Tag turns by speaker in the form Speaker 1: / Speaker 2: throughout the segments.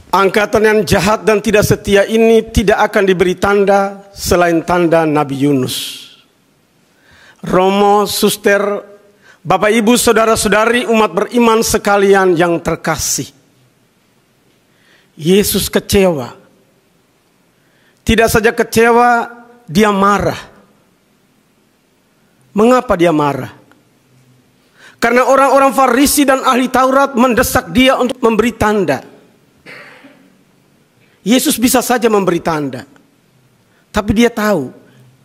Speaker 1: Angkatan yang jahat dan tidak setia ini tidak akan diberi tanda selain tanda Nabi Yunus. Romo, suster, Bapak Ibu, saudara-saudari umat beriman sekalian yang terkasih. Yesus kecewa. Tidak saja kecewa, dia marah. Mengapa dia marah? Karena orang-orang Farisi dan ahli Taurat mendesak dia untuk memberi tanda. Yesus bisa saja memberi tanda, tapi dia tahu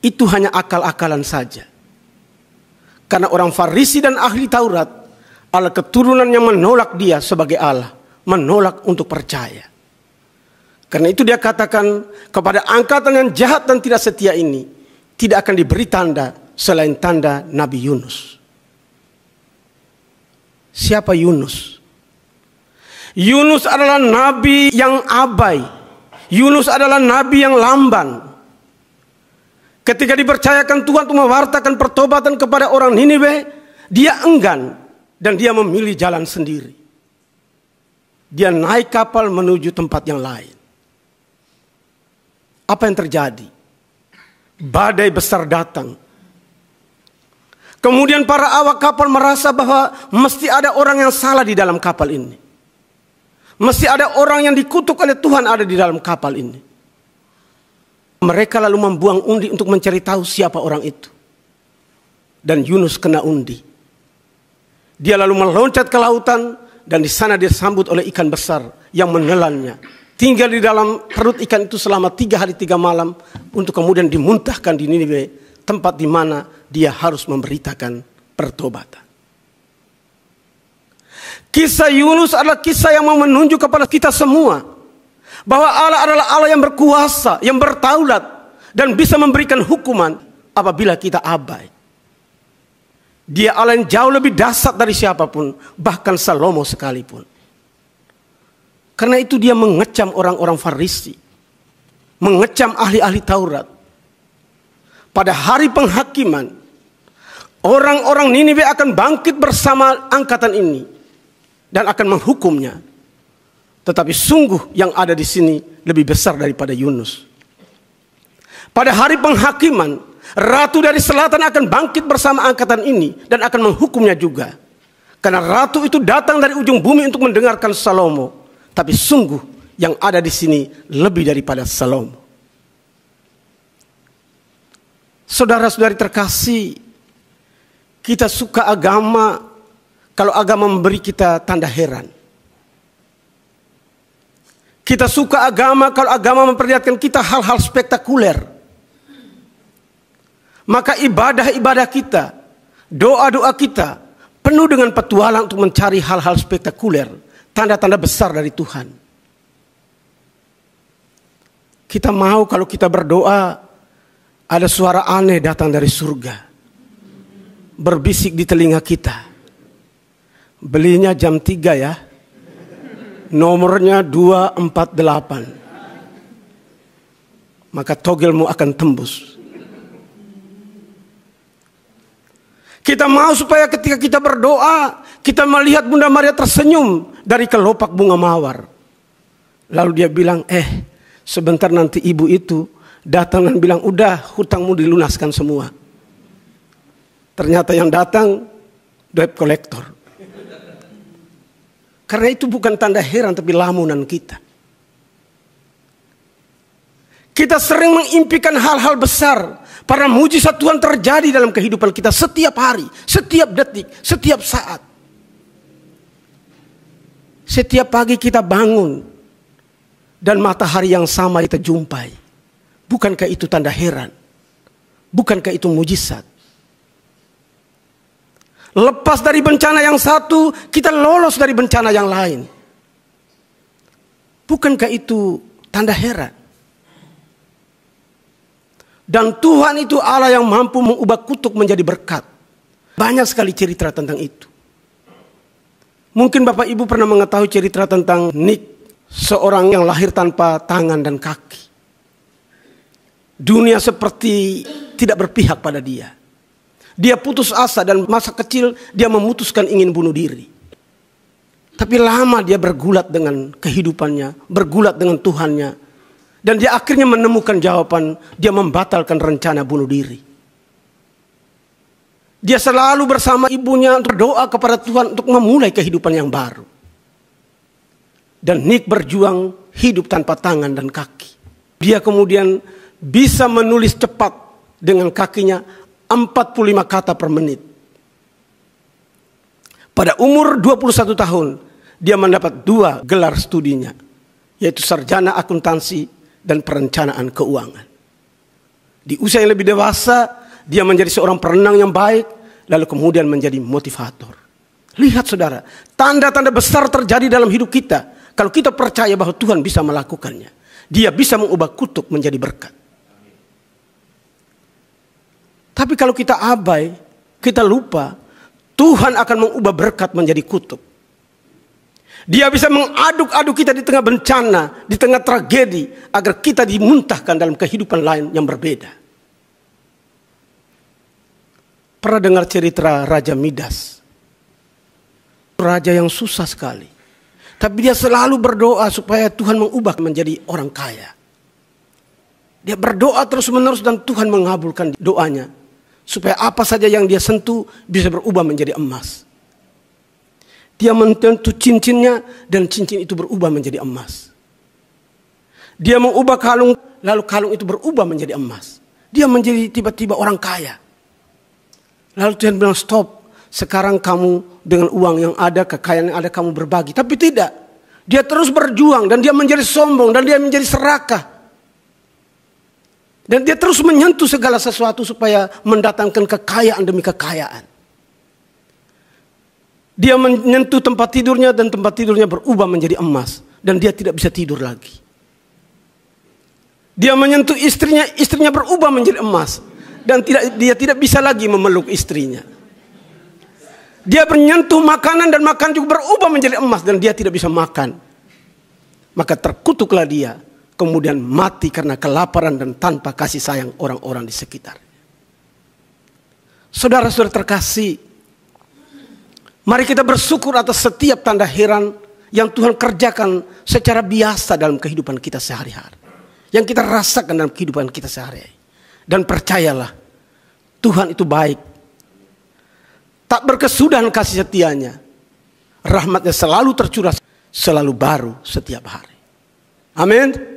Speaker 1: itu hanya akal-akalan saja. Karena orang Farisi dan ahli Taurat adalah keturunan yang menolak dia sebagai Allah, menolak untuk percaya. Karena itu dia katakan kepada angkatan yang jahat dan tidak setia ini, tidak akan diberi tanda selain tanda Nabi Yunus. Siapa Yunus? Yunus adalah nabi yang abai. Yunus adalah nabi yang lamban. Ketika dipercayakan Tuhan untuk mewartakan pertobatan kepada orang Niniwe, dia enggan dan dia memilih jalan sendiri. Dia naik kapal menuju tempat yang lain. Apa yang terjadi? Badai besar datang. Kemudian para awak kapal merasa bahwa mesti ada orang yang salah di dalam kapal ini. Mesti ada orang yang dikutuk oleh Tuhan ada di dalam kapal ini. Mereka lalu membuang undi untuk mencari tahu siapa orang itu. Dan Yunus kena undi. Dia lalu meloncat ke lautan dan di sana dia disambut oleh ikan besar yang menelannya. Tinggal di dalam perut ikan itu selama 3 hari 3 malam untuk kemudian dimuntahkan di Niniwe, tempat di mana dia harus memberitakan pertobatan. Kisah Yunus adalah kisah yang mau menunjuk kepada kita semua bahwa Allah adalah Allah yang berkuasa, yang berdaulat dan bisa memberikan hukuman apabila kita abai. Dia Allah yang jauh lebih dahsyat dari siapapun, bahkan Salomo sekalipun. Karena itu dia mengecam orang-orang Farisi, mengecam ahli-ahli Taurat. Pada hari penghakiman, orang-orang Niniwe akan bangkit bersama angkatan ini dan akan menghukumnya. Tetapi sungguh yang ada di sini lebih besar daripada Yunus. Pada hari penghakiman, ratu dari selatan akan bangkit bersama angkatan ini dan akan menghukumnya juga. Karena ratu itu datang dari ujung bumi untuk mendengarkan Salomo. Tapi sungguh yang ada di sini lebih daripada Salomo. Saudara-saudari terkasih, kita suka agama kalau agama memberi kita tanda heran. Kita suka agama kalau agama memperlihatkan kita hal-hal spektakuler. Maka ibadah-ibadah kita, doa-doa kita penuh dengan petualang untuk mencari hal-hal spektakuler, tanda-tanda besar dari Tuhan. Kita mau kalau kita berdoa ada suara aneh datang dari surga, berbisik di telinga kita. Belinya jam 3 ya. Nomornya 248. Maka togelmu akan tembus. Kita mau supaya ketika kita berdoa, kita melihat Bunda Maria tersenyum dari kelopak bunga mawar. Lalu dia bilang, sebentar nanti ibu itu datang dan bilang, udah hutangmu dilunaskan semua. Ternyata yang datang debt collector. Karena itu bukan tanda heran tapi lamunan kita. Kita sering mengimpikan hal-hal besar. Para mujizat Tuhan terjadi dalam kehidupan kita setiap hari, setiap detik, setiap saat. Setiap pagi kita bangun dan matahari yang sama kita jumpai. Bukankah itu tanda heran? Bukankah itu mujizat? Lepas dari bencana yang satu, kita lolos dari bencana yang lain. Bukankah itu tanda heran? Dan Tuhan itu Allah yang mampu mengubah kutuk menjadi berkat. Banyak sekali cerita tentang itu. Mungkin Bapak Ibu pernah mengetahui cerita tentang Nick, seorang yang lahir tanpa tangan dan kaki. Dunia seperti tidak berpihak pada dia. Dia putus asa dan masa kecil dia memutuskan ingin bunuh diri. Tapi lama dia bergulat dengan kehidupannya, bergulat dengan Tuhannya. Dan dia akhirnya menemukan jawaban, dia membatalkan rencana bunuh diri. Dia selalu bersama ibunya untuk berdoa kepada Tuhan untuk memulai kehidupan yang baru. Dan Nick berjuang hidup tanpa tangan dan kaki. Dia kemudian bisa menulis cepat dengan kakinya 45 kata per menit. Pada umur 21 tahun, dia mendapat 2 gelar studinya, yaitu sarjana akuntansi dan perencanaan keuangan. Di usia yang lebih dewasa, dia menjadi seorang perenang yang baik, lalu kemudian menjadi motivator. Lihat saudara, tanda-tanda besar terjadi dalam hidup kita. Kalau kita percaya bahwa Tuhan bisa melakukannya. Dia bisa mengubah kutuk menjadi berkat. Tapi kalau kita abai, kita lupa, Tuhan akan mengubah berkat menjadi kutuk. Dia bisa mengaduk-aduk kita di tengah bencana, di tengah tragedi, agar kita dimuntahkan dalam kehidupan lain yang berbeda. Pernah dengar cerita Raja Midas? Raja yang susah sekali. Tapi dia selalu berdoa supaya Tuhan mengubah menjadi orang kaya. Dia berdoa terus-menerus dan Tuhan mengabulkan doanya. Supaya apa saja yang dia sentuh bisa berubah menjadi emas. Dia menyentuh cincinnya dan cincin itu berubah menjadi emas. Dia mengubah kalung, lalu kalung itu berubah menjadi emas. Dia menjadi tiba-tiba orang kaya. Lalu Tuhan bilang, stop. Sekarang kamu dengan uang yang ada, kekayaan yang ada kamu berbagi. Tapi tidak. Dia terus berjuang dan dia menjadi sombong dan dia menjadi serakah. Dan dia terus menyentuh segala sesuatu supaya mendatangkan kekayaan demi kekayaan. Dia menyentuh tempat tidurnya dan tempat tidurnya berubah menjadi emas. Dan dia tidak bisa tidur lagi. Dia menyentuh istrinya, istrinya berubah menjadi emas. Dan dia tidak bisa lagi memeluk istrinya. Dia menyentuh makanan dan makan juga berubah menjadi emas. Dan dia tidak bisa makan. Maka terkutuklah dia. Kemudian mati karena kelaparan dan tanpa kasih sayang orang-orang di sekitar. Saudara-saudara terkasih, mari kita bersyukur atas setiap tanda heran yang Tuhan kerjakan secara biasa dalam kehidupan kita sehari-hari. Yang kita rasakan dalam kehidupan kita sehari-hari. Dan percayalah, Tuhan itu baik. Tak berkesudahan kasih setianya. Rahmatnya selalu tercurah, selalu baru setiap hari. Amin.